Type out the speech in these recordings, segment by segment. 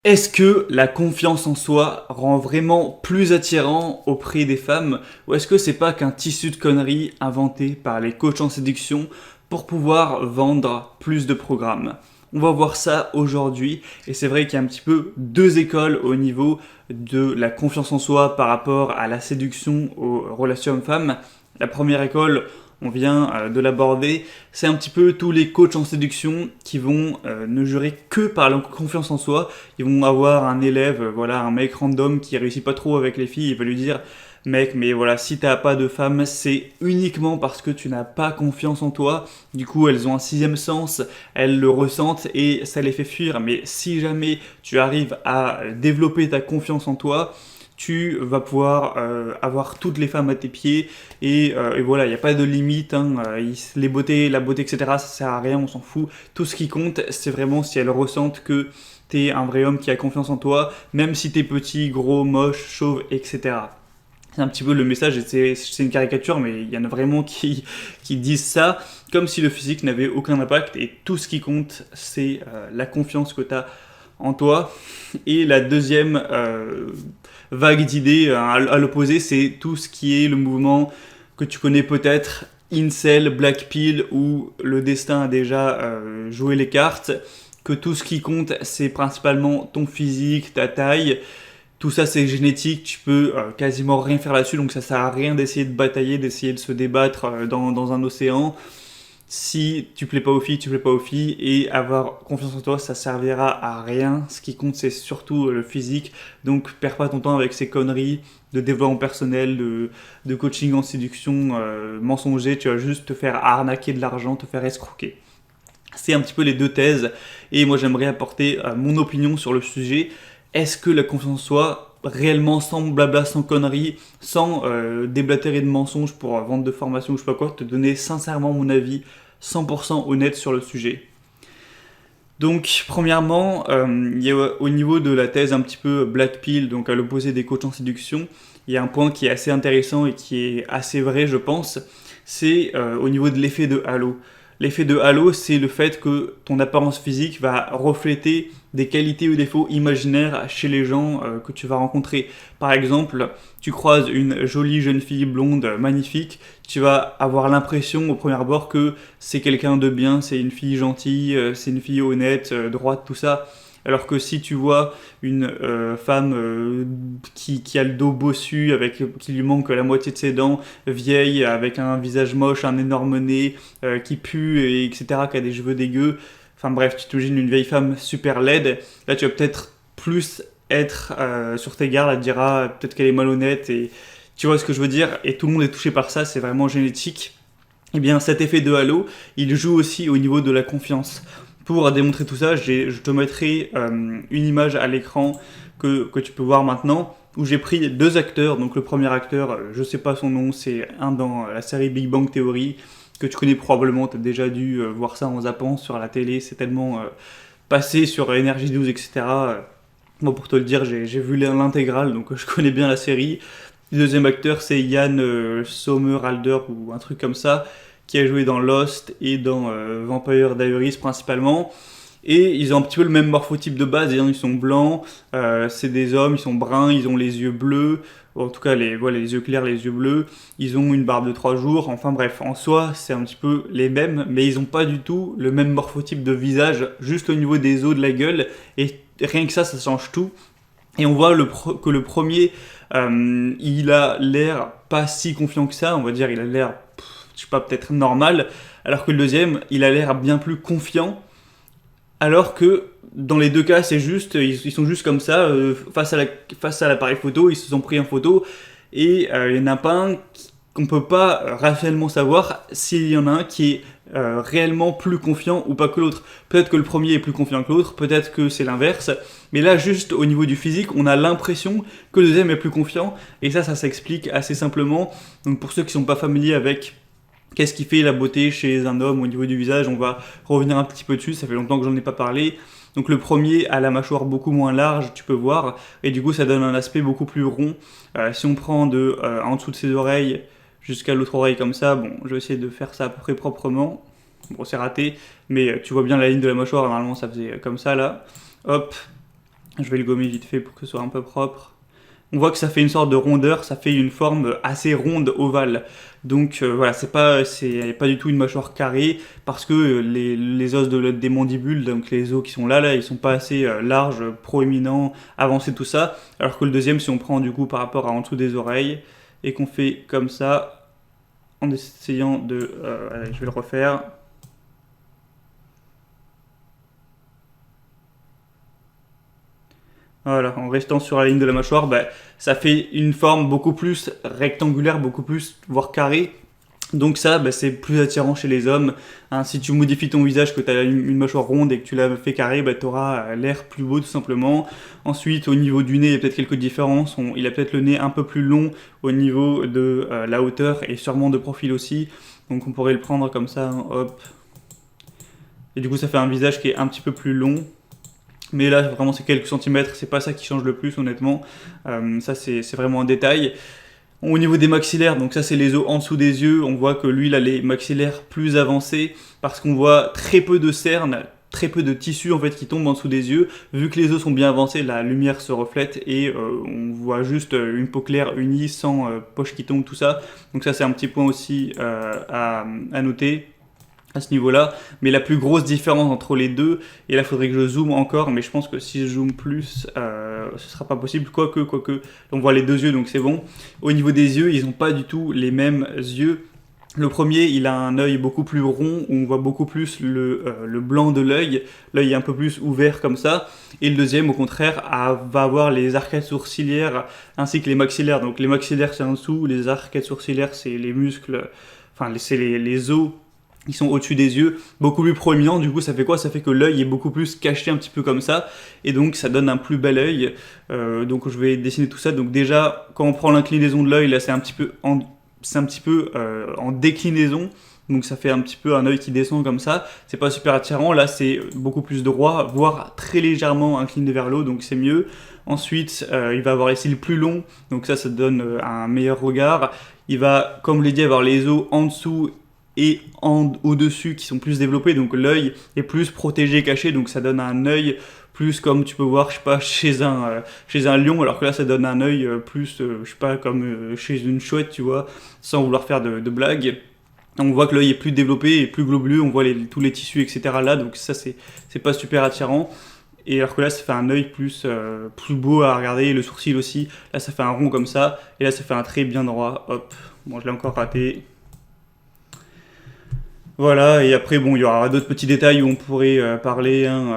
Est-ce que la confiance en soi rend vraiment plus attirant auprès des femmes ou est-ce que c'est pas qu'un tissu de conneries inventé par les coachs en séduction pour pouvoir vendre plus de programmes? On va voir ça aujourd'hui et c'est vrai qu'il y a un petit peu deux écoles au niveau de la confiance en soi par rapport à la séduction aux relations hommes-femmes. La première école, on vient de l'aborder, c'est un petit peu tous les coachs en séduction qui vont ne jurer que par leur confiance en soi. Ils vont avoir un élève, voilà, un mec random qui réussit pas trop avec les filles, il va lui dire mec, mais voilà, si t'as pas de femme, c'est uniquement parce que tu n'as pas confiance en toi. Du coup, elles ont un sixième sens, elles le ressentent et ça les fait fuir. Mais si jamais tu arrives à développer ta confiance en toi, tu vas pouvoir avoir toutes les femmes à tes pieds et voilà, il n'y a pas de limite, hein, les beautés, la beauté, etc., ça sert à rien, on s'en fout. Tout ce qui compte, c'est vraiment si elles ressentent que t'es un vrai homme qui a confiance en toi, même si t'es petit, gros, moche, chauve, etc. C'est un petit peu le message, et c'est une caricature, mais il y en a vraiment qui disent ça, comme si le physique n'avait aucun impact, et tout ce qui compte, c'est la confiance que tu as en toi. Et la deuxième vague d'idées à l'opposé, c'est tout ce qui est le mouvement que tu connais peut-être, Incel, Black Pill, où le destin a déjà joué les cartes, que tout ce qui compte, c'est principalement ton physique, ta taille. Tout ça, c'est génétique, tu peux quasiment rien faire là-dessus, donc ça sert à rien d'essayer de batailler, d'essayer de se débattre dans un océan. Si tu plais pas aux filles, tu plais pas aux filles, et avoir confiance en toi, ça servira à rien. Ce qui compte, c'est surtout le physique, donc perds pas ton temps avec ces conneries de développement personnel, de coaching en séduction mensonger, tu vas juste te faire arnaquer de l'argent, te faire escroquer. C'est un petit peu les deux thèses, et moi j'aimerais apporter mon opinion sur le sujet. Est-ce que la confiance en soi, réellement sans blabla, sans conneries, sans déblatérer de mensonges pour vendre de formation ou je sais pas quoi, te donner sincèrement mon avis 100% honnête sur le sujet? Donc, premièrement, il y a au niveau de la thèse un petit peu Black Pill, donc à l'opposé des coachs en séduction, il y a un point qui est assez intéressant et qui est assez vrai, je pense, c'est au niveau de l'effet de halo. L'effet de halo, c'est le fait que ton apparence physique va refléter des qualités ou défauts imaginaires chez les gens que tu vas rencontrer. Par exemple, tu croises une jolie jeune fille blonde magnifique, tu vas avoir l'impression au premier abord que c'est quelqu'un de bien, c'est une fille gentille, c'est une fille honnête, droite, tout ça. Alors que si tu vois une femme qui a le dos bossu, qui lui manque la moitié de ses dents, vieille, avec un visage moche, un énorme nez, qui pue, etc., qui a des cheveux dégueux, enfin bref, tu t'imagines une vieille femme super laide, là tu vas peut-être plus être sur tes gardes, elle te dira peut-être qu'elle est malhonnête, et tu vois ce que je veux dire, et tout le monde est touché par ça, c'est vraiment génétique. Et bien cet effet de halo, il joue aussi au niveau de la confiance. Pour démontrer tout ça, je te mettrai une image à l'écran que tu peux voir maintenant, où j'ai pris deux acteurs. Donc le premier acteur, je sais pas son nom, c'est un dans la série Big Bang Theory, que tu connais probablement, tu as déjà dû voir ça en zappant sur la télé, c'est tellement passé sur Énergie 12, etc. Bon, pour te le dire, j'ai vu l'intégrale, donc je connais bien la série. Le deuxième acteur, c'est Yann Sommerhalder ou un truc comme ça, qui a joué dans Lost et dans Vampire Diaries principalement. Et ils ont un petit peu le même morphotype de base, ils sont blancs, c'est des hommes, ils sont bruns, ils ont les yeux bleus, en tout cas voilà, les yeux clairs, les yeux bleus, ils ont une barbe de 3 jours, enfin bref, en soi c'est un petit peu les mêmes, mais ils n'ont pas du tout le même morphotype de visage, juste au niveau des os de la gueule, et rien que ça change tout. Et on voit que le premier, il a l'air pas si confiant que ça, on va dire, il a l'air, je sais pas, peut-être normal, alors que le deuxième, il a l'air bien plus confiant, alors que dans les deux cas, c'est juste, ils sont juste comme ça, face à l'appareil photo, ils se sont pris en photo, et il n'y en a pas un qu'on peut pas rationnellement savoir s'il y en a un qui est réellement plus confiant ou pas que l'autre. Peut-être que le premier est plus confiant que l'autre, peut-être que c'est l'inverse, mais là, juste au niveau du physique, on a l'impression que le deuxième est plus confiant, et ça s'explique assez simplement. Donc pour ceux qui ne sont pas familiers avec qu'est-ce qui fait la beauté chez un homme au niveau du visage, on va revenir un petit peu dessus, ça fait longtemps que j'en ai pas parlé. Donc le premier a la mâchoire beaucoup moins large, tu peux voir, et du coup ça donne un aspect beaucoup plus rond. Si on prend en dessous de ses oreilles jusqu'à l'autre oreille comme ça, bon, je vais essayer de faire ça à peu près proprement. Bon, c'est raté, mais tu vois bien la ligne de la mâchoire, normalement ça faisait comme ça là. Hop, Je vais le gommer vite fait pour que ce soit un peu propre. On voit que ça fait une sorte de rondeur, ça fait une forme assez ronde, ovale. Donc voilà, c'est pas du tout une mâchoire carrée, parce que les os des mandibules, donc les os qui sont là, ils sont pas assez larges, proéminents, avancés, tout ça. Alors que le deuxième, si on prend du coup par rapport à en dessous des oreilles, et qu'on fait comme ça, en essayant de... allez, je vais le refaire. Voilà, en restant sur la ligne de la mâchoire, ça fait une forme beaucoup plus rectangulaire, beaucoup plus, voire carrée. Donc ça, c'est plus attirant chez les hommes. Hein, si tu modifies ton visage, que tu as une mâchoire ronde et que tu l'as fait carré, tu auras l'air plus beau tout simplement. Ensuite, au niveau du nez, il y a peut-être quelques différences. Il a peut-être le nez un peu plus long au niveau de la hauteur et sûrement de profil aussi. Donc on pourrait le prendre comme ça, hein, hop. Et du coup, ça fait un visage qui est un petit peu plus long. Mais là, vraiment, c'est quelques centimètres, c'est pas ça qui change le plus, honnêtement. Ça, c'est vraiment un détail. Au niveau des maxillaires, donc ça, c'est les os en dessous des yeux. On voit que lui, il a les maxillaires plus avancés parce qu'on voit très peu de cernes, très peu de tissu en fait qui tombe en dessous des yeux. Vu que les os sont bien avancés, la lumière se reflète et on voit juste une peau claire unie sans poche qui tombe, tout ça. Donc ça, c'est un petit point aussi à noter à ce niveau-là, mais la plus grosse différence entre les deux, et là il faudrait que je zoome encore, mais je pense que si je zoome plus, ce sera pas possible, quoique, on voit les deux yeux, donc c'est bon. Au niveau des yeux, ils n'ont pas du tout les mêmes yeux. Le premier, il a un œil beaucoup plus rond, où on voit beaucoup plus le blanc de l'œil est un peu plus ouvert comme ça, et le deuxième, au contraire, va avoir les arcades sourcilières, ainsi que les maxillaires. Donc les maxillaires c'est en dessous, les arcades sourcilières c'est les muscles, enfin c'est les os qui sont au-dessus des yeux, beaucoup plus proéminents. Du coup, ça fait quoi? Ça fait que l'œil est beaucoup plus caché un petit peu comme ça, et donc ça donne un plus bel œil. Donc je vais dessiner tout ça. Donc déjà, quand on prend l'inclinaison de l'œil, là c'est un petit peu en déclinaison. Donc ça fait un petit peu un œil qui descend comme ça. C'est pas super attirant. Là c'est beaucoup plus droit, voire très légèrement incliné vers le haut, donc c'est mieux. Ensuite, il va avoir les cils plus longs, donc ça donne un meilleur regard. Il va, comme je l'ai dit, avoir les os en dessous et au-dessus qui sont plus développés, donc l'œil est plus protégé, caché, donc ça donne un œil plus comme tu peux voir, je sais pas, chez un lion, alors que là ça donne un œil plus, je sais pas, comme chez une chouette, tu vois, sans vouloir faire de blagues. On voit que l'œil est plus développé et plus globuleux, on voit tous les tissus, etc. là, donc ça c'est pas super attirant. Et alors que là ça fait un œil plus beau à regarder, le sourcil aussi, là ça fait un rond comme ça, et là ça fait un trait bien droit, hop, bon je l'ai encore raté. Voilà, et après, bon, il y aura d'autres petits détails où on pourrait parler, hein,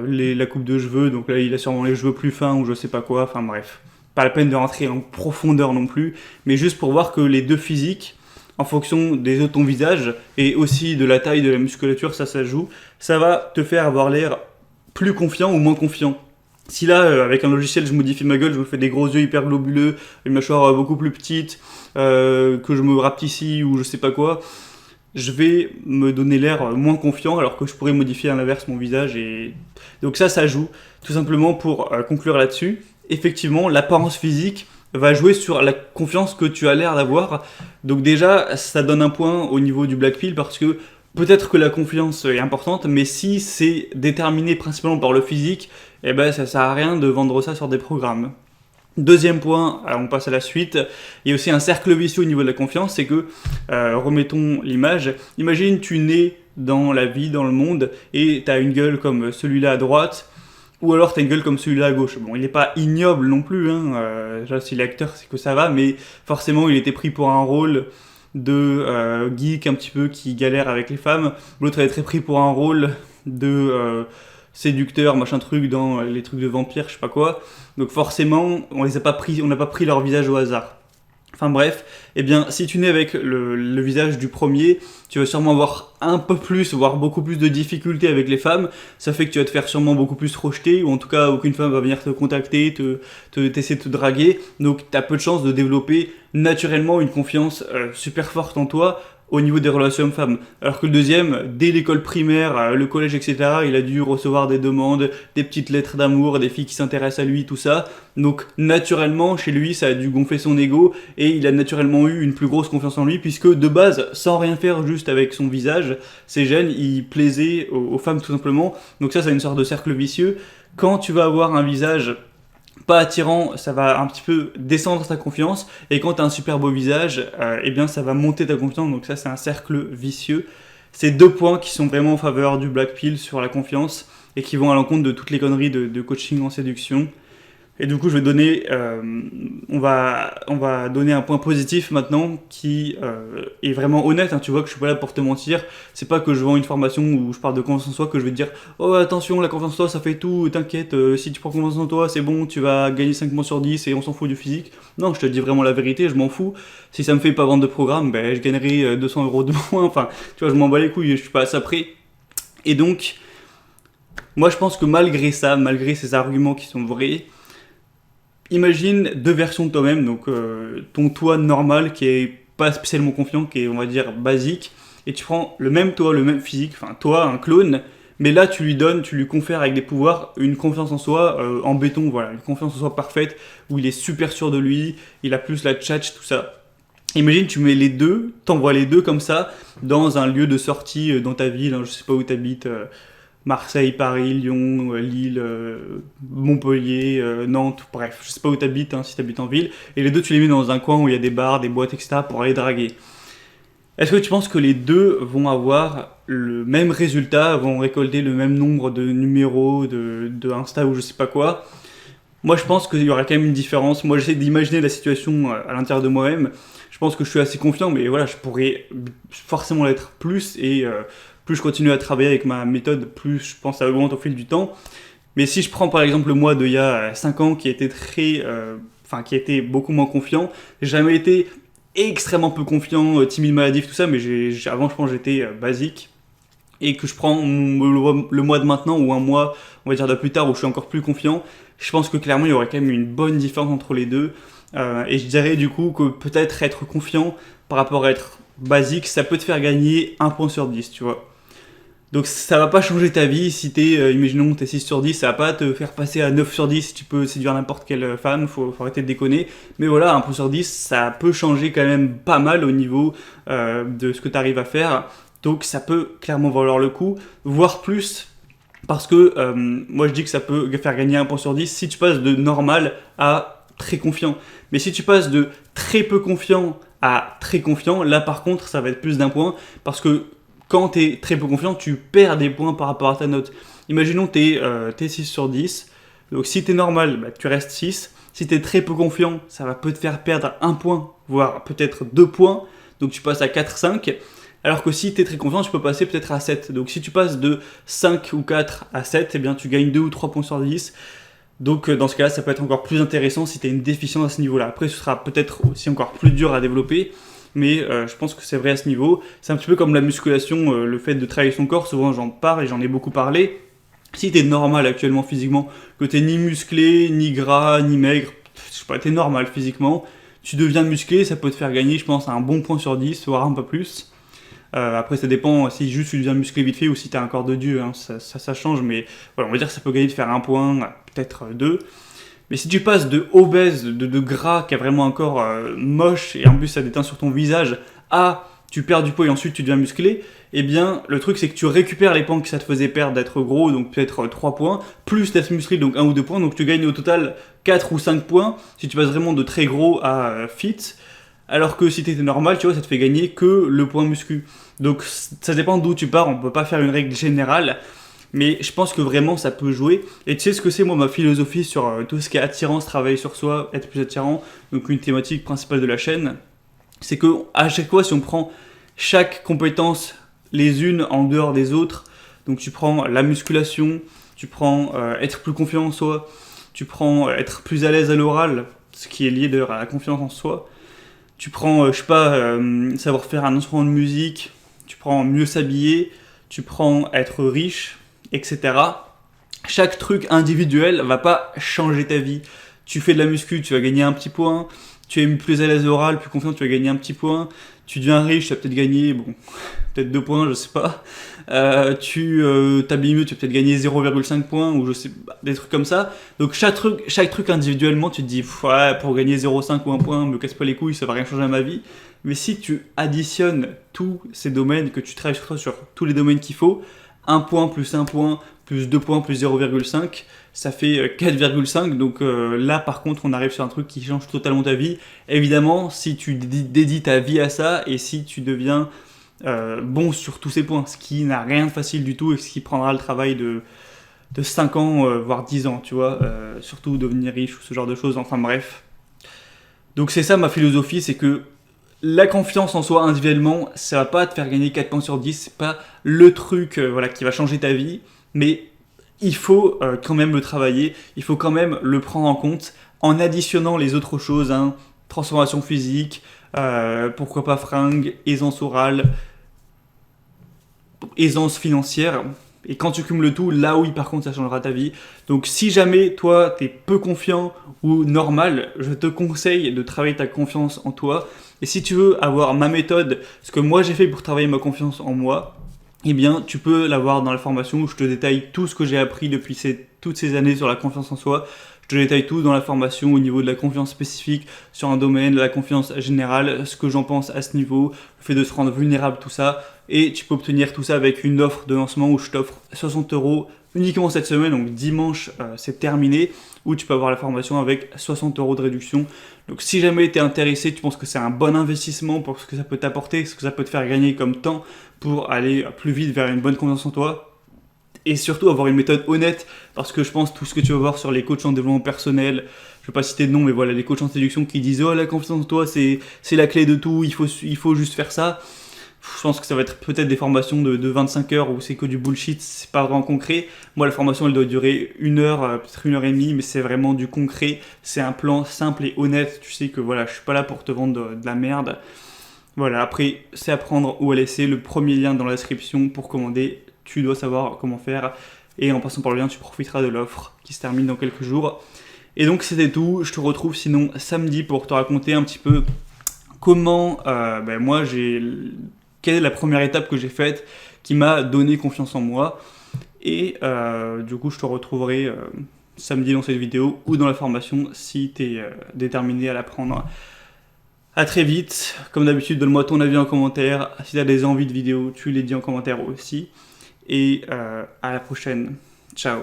la coupe de cheveux, donc là, il a sûrement les cheveux plus fins ou je sais pas quoi, enfin bref. Pas la peine de rentrer en profondeur non plus, mais juste pour voir que les deux physiques, en fonction des os de ton visage, et aussi de la taille, de la musculature, ça joue, ça va te faire avoir l'air plus confiant ou moins confiant. Si là, avec un logiciel, je modifie ma gueule, je me fais des gros yeux hyper globuleux, une mâchoire beaucoup plus petite, que je me rapetissis ou je sais pas quoi, je vais me donner l'air moins confiant alors que je pourrais modifier à l'inverse mon visage. Et donc ça joue. Tout simplement pour conclure là-dessus, effectivement l'apparence physique va jouer sur la confiance que tu as l'air d'avoir. Donc déjà ça donne un point au niveau du black pill, parce que peut-être que la confiance est importante, mais si c'est déterminé principalement par le physique, eh ben ça sert à rien de vendre ça sur des programmes. Deuxième point, alors on passe à la suite, il y a aussi un cercle vicieux au niveau de la confiance, c'est que, remettons l'image, imagine tu nais dans la vie, dans le monde, et tu as une gueule comme celui-là à droite, ou alors tu as une gueule comme celui-là à gauche. Bon, il n'est pas ignoble non plus, hein, déjà si l'acteur c'est que ça va, mais forcément il était pris pour un rôle de geek un petit peu qui galère avec les femmes, l'autre elle est très pris pour un rôle de séducteur, machin truc, dans les trucs de vampires, je sais pas quoi. Donc forcément, on n'a pas pris leur visage au hasard. Enfin bref, eh bien, si tu nais avec le visage du premier, tu vas sûrement avoir un peu plus, voire beaucoup plus de difficultés avec les femmes. Ça fait que tu vas te faire sûrement beaucoup plus rejeter, ou en tout cas, aucune femme va venir te contacter, t'essayer de te draguer. Donc, tu as peu de chances de développer naturellement une confiance super forte en toi au niveau des relations hommes-femmes. Alors que le deuxième, dès l'école primaire, le collège, etc., il a dû recevoir des demandes, des petites lettres d'amour, des filles qui s'intéressent à lui, tout ça. Donc naturellement, chez lui, ça a dû gonfler son ego, et il a naturellement eu une plus grosse confiance en lui, puisque de base, sans rien faire, juste avec son visage, ses gènes, il plaisait aux femmes tout simplement. Donc ça, c'est une sorte de cercle vicieux Quand tu vas avoir un visage pas attirant, ça va un petit peu descendre ta confiance, et quand tu as un super beau visage, eh bien ça va monter ta confiance, donc ça c'est un cercle vicieux. C'est 2 points qui sont vraiment en faveur du Black Pill sur la confiance, et qui vont à l'encontre de toutes les conneries de coaching en séduction. Et du coup, je vais donner, on va donner un point positif maintenant qui est vraiment honnête. Hein. Tu vois que je suis pas là pour te mentir. C'est pas que je vends une formation où je parle de confiance en soi que je vais te dire oh attention, la confiance en toi ça fait tout, t'inquiète, si tu prends confiance en toi c'est bon, tu vas gagner 5 points sur 10 et on s'en fout du physique. Non, je te dis vraiment la vérité, je m'en fous. Si ça me fait pas vendre de programme, ben, je gagnerai 200 € de moins. Enfin, tu vois, je m'en bats les couilles, je suis pas à ça près. Et donc, moi je pense que malgré ça, malgré ces arguments qui sont vrais, imagine 2 versions de toi-même, donc ton toi normal qui est pas spécialement confiant, qui est on va dire basique, et tu prends le même toi, le même physique, enfin toi, un clone, mais là tu lui confères avec des pouvoirs une confiance en soi en béton, voilà, une confiance en soi parfaite, où il est super sûr de lui, il a plus la tchatch, tout ça. Imagine tu mets les deux, t'envoies les deux comme ça, dans un lieu de sortie dans ta ville, hein, je sais pas où t'habites, Marseille, Paris, Lyon, Lille, Montpellier, Nantes, bref, je sais pas où t'habites, hein, si t'habites en ville, et les deux tu les mets dans un coin où il y a des bars, des boîtes, etc. pour aller draguer. Est-ce que tu penses que les deux vont avoir le même résultat, vont récolter le même nombre de numéros, de Insta ou je sais pas quoi? Moi je pense qu'il y aura quand même une différence. Moi j'essaie d'imaginer la situation à l'intérieur de moi-même. Je pense que je suis assez confiant, mais voilà, je pourrais forcément l'être plus, et plus je continue à travailler avec ma méthode, plus je pense que ça augmente au fil du temps. Mais si je prends par exemple le moi d'il y a 5 ans qui était qui était beaucoup moins confiant, j'ai jamais été extrêmement peu confiant, timide, maladif, tout ça, mais avant je pense que j'étais basique. Et que je prends le mois de maintenant ou un mois, on va dire de plus tard, où je suis encore plus confiant, je pense que clairement il y aurait quand même une bonne différence entre les deux. Et je dirais du coup que peut-être être confiant par rapport à être basique, ça peut te faire gagner 1 point sur 10, tu vois. Donc ça va pas changer ta vie si imaginons t'es 6 sur 10, ça va pas te faire passer à 9 sur 10 si tu peux séduire n'importe quelle femme, faut arrêter de déconner. Mais voilà, 1 point sur 10, ça peut changer quand même pas mal au niveau de ce que tu arrives à faire. Donc ça peut clairement valoir le coup, voire plus, parce que moi je dis que ça peut faire gagner 1 point sur 10 si tu passes de normal à très confiant. Mais si tu passes de très peu confiant à très confiant, là par contre ça va être plus d'1 point, parce que quand tu es très peu confiant, tu perds des points par rapport à ta note. Imaginons que tu es 6 sur 10, donc si tu es normal, bah, tu restes 6. Si tu es très peu confiant, ça va peut te faire perdre 1 point, voire peut-être 2 points, donc tu passes à 4-5. Alors que si tu es très confiant, tu peux passer peut-être à 7. Donc si tu passes de 5 ou 4 à 7, eh bien tu gagnes 2 ou 3 points sur 10. Donc dans ce cas-là, ça peut être encore plus intéressant si tu as une déficience à ce niveau-là. Après, ce sera peut-être aussi encore plus dur à développer, mais je pense que c'est vrai à ce niveau. C'est un petit peu comme la musculation, le fait de travailler son corps, souvent j'en parle et j'en ai beaucoup parlé. Si tu es normal actuellement physiquement, que tu n'es ni musclé, ni gras, ni maigre, je sais pas, tu es normal physiquement, tu deviens musclé, ça peut te faire gagner, je pense, un bon point sur 10, voire un peu plus. Après ça dépend si juste tu deviens musclé vite fait ou si tu as un corps de dieu, hein, ça change, mais voilà, on va dire que ça peut gagner de faire 1 point, peut-être 2. Mais si tu passes de obèse, de gras, qui a vraiment un corps moche, et en plus ça déteint sur ton visage, à tu perds du poids et ensuite tu deviens musclé, eh bien le truc c'est que tu récupères les points que ça te faisait perdre d'être gros, donc peut-être 3 points, plus d'être musclé, donc 1 ou 2 points, donc tu gagnes au total 4 ou 5 points si tu passes vraiment de très gros à fit. Alors que si t'étais normal, tu vois, ça te fait gagner que le point muscu. Donc ça dépend d'où tu pars, on peut pas faire une règle générale, mais je pense que vraiment ça peut jouer. Et tu sais ce que c'est, moi, ma philosophie sur tout ce qui est attirance, travailler sur soi, être plus attirant, donc une thématique principale de la chaîne, c'est que à chaque fois, si on prend chaque compétence les unes en dehors des autres, donc tu prends la musculation, tu prends être plus confiant en soi, tu prends être plus à l'aise à l'oral, ce qui est lié d'ailleurs à la confiance en soi, tu prends, je sais pas, savoir faire un instrument de musique, tu prends mieux s'habiller, tu prends être riche, etc. Chaque truc individuel va pas changer ta vie. Tu fais de la muscu, tu vas gagner 1 petit point. Tu es plus à l'aise oral, plus confiant, tu vas gagner 1 petit point. Tu deviens riche, tu vas peut-être gagner, peut-être 2 points, je sais pas. Tu t'habilles mieux, tu vas peut-être gagner 0,5 points, ou je sais pas, des trucs comme ça. Donc chaque truc individuellement, tu te dis, ouais, pour gagner 0,5 ou 1 point, me casse pas les couilles, ça va rien changer à ma vie. Mais si tu additionnes tous ces domaines, que tu travailles sur toi, sur tous les domaines qu'il faut, 1 point plus 1 point plus 2 points plus 0,5, ça fait 4,5. Donc là, par contre, on arrive sur un truc qui change totalement ta vie. Évidemment, si tu dédies ta vie à ça et si tu deviens bon sur tous ces points, ce qui n'a rien de facile du tout et ce qui prendra le travail de 5 ans, voire 10 ans, tu vois, surtout devenir riche ou ce genre de choses, enfin bref. Donc c'est ça ma philosophie, c'est que la confiance en soi individuellement, ça va pas te faire gagner 4 points sur 10, c'est pas le truc voilà, qui va changer ta vie, mais il faut quand même le travailler, il faut quand même le prendre en compte en additionnant les autres choses, hein, transformation physique, pourquoi pas fringues, aisance orale, aisance financière. Et quand tu cumules le tout, là oui par contre ça changera ta vie. Donc si jamais toi t'es peu confiant ou normal, je te conseille de travailler ta confiance en toi. Et si tu veux avoir ma méthode, ce que moi j'ai fait pour travailler ma confiance en moi, eh bien tu peux l'avoir dans la formation où je te détaille tout ce que j'ai appris depuis toutes ces années sur la confiance en soi. Je te détaille tout dans la formation au niveau de la confiance spécifique sur un domaine, de la confiance générale, ce que j'en pense à ce niveau, le fait de se rendre vulnérable, tout ça. Et tu peux obtenir tout ça avec une offre de lancement où je t'offre 60 € uniquement cette semaine, donc dimanche c'est terminé, où tu peux avoir la formation avec 60 € de réduction. Donc si jamais tu es intéressé, tu penses que c'est un bon investissement pour ce que ça peut t'apporter, ce que ça peut te faire gagner comme temps pour aller plus vite vers une bonne confiance en toi, et surtout avoir une méthode honnête, parce que je pense tout ce que tu vas voir sur les coachs en développement personnel, je vais pas citer de nom, mais voilà, les coachs en séduction qui disent oh la confiance en toi c'est la clé de tout, il faut juste faire ça. Je pense que ça va être peut-être des formations de 25 heures où c'est que du bullshit, c'est pas vraiment concret. Moi la formation elle doit durer 1 heure, peut-être 1 heure et demie, mais c'est vraiment du concret, c'est un plan simple et honnête, tu sais que voilà, je suis pas là pour te vendre de la merde. Voilà, après c'est à prendre ou à laisser, le premier lien dans la description pour commander, tu dois savoir comment faire, et en passant par le lien tu profiteras de l'offre qui se termine dans quelques jours. Et donc c'était tout, je te retrouve sinon samedi pour te raconter un petit peu comment moi quelle est la première étape que j'ai faite qui m'a donné confiance en moi. Et du coup je te retrouverai samedi dans cette vidéo ou dans la formation si tu es déterminé à l'apprendre. A très vite, comme d'habitude donne-moi ton avis en commentaire, si tu as des envies de vidéo tu les dis en commentaire aussi. Et à la prochaine, ciao.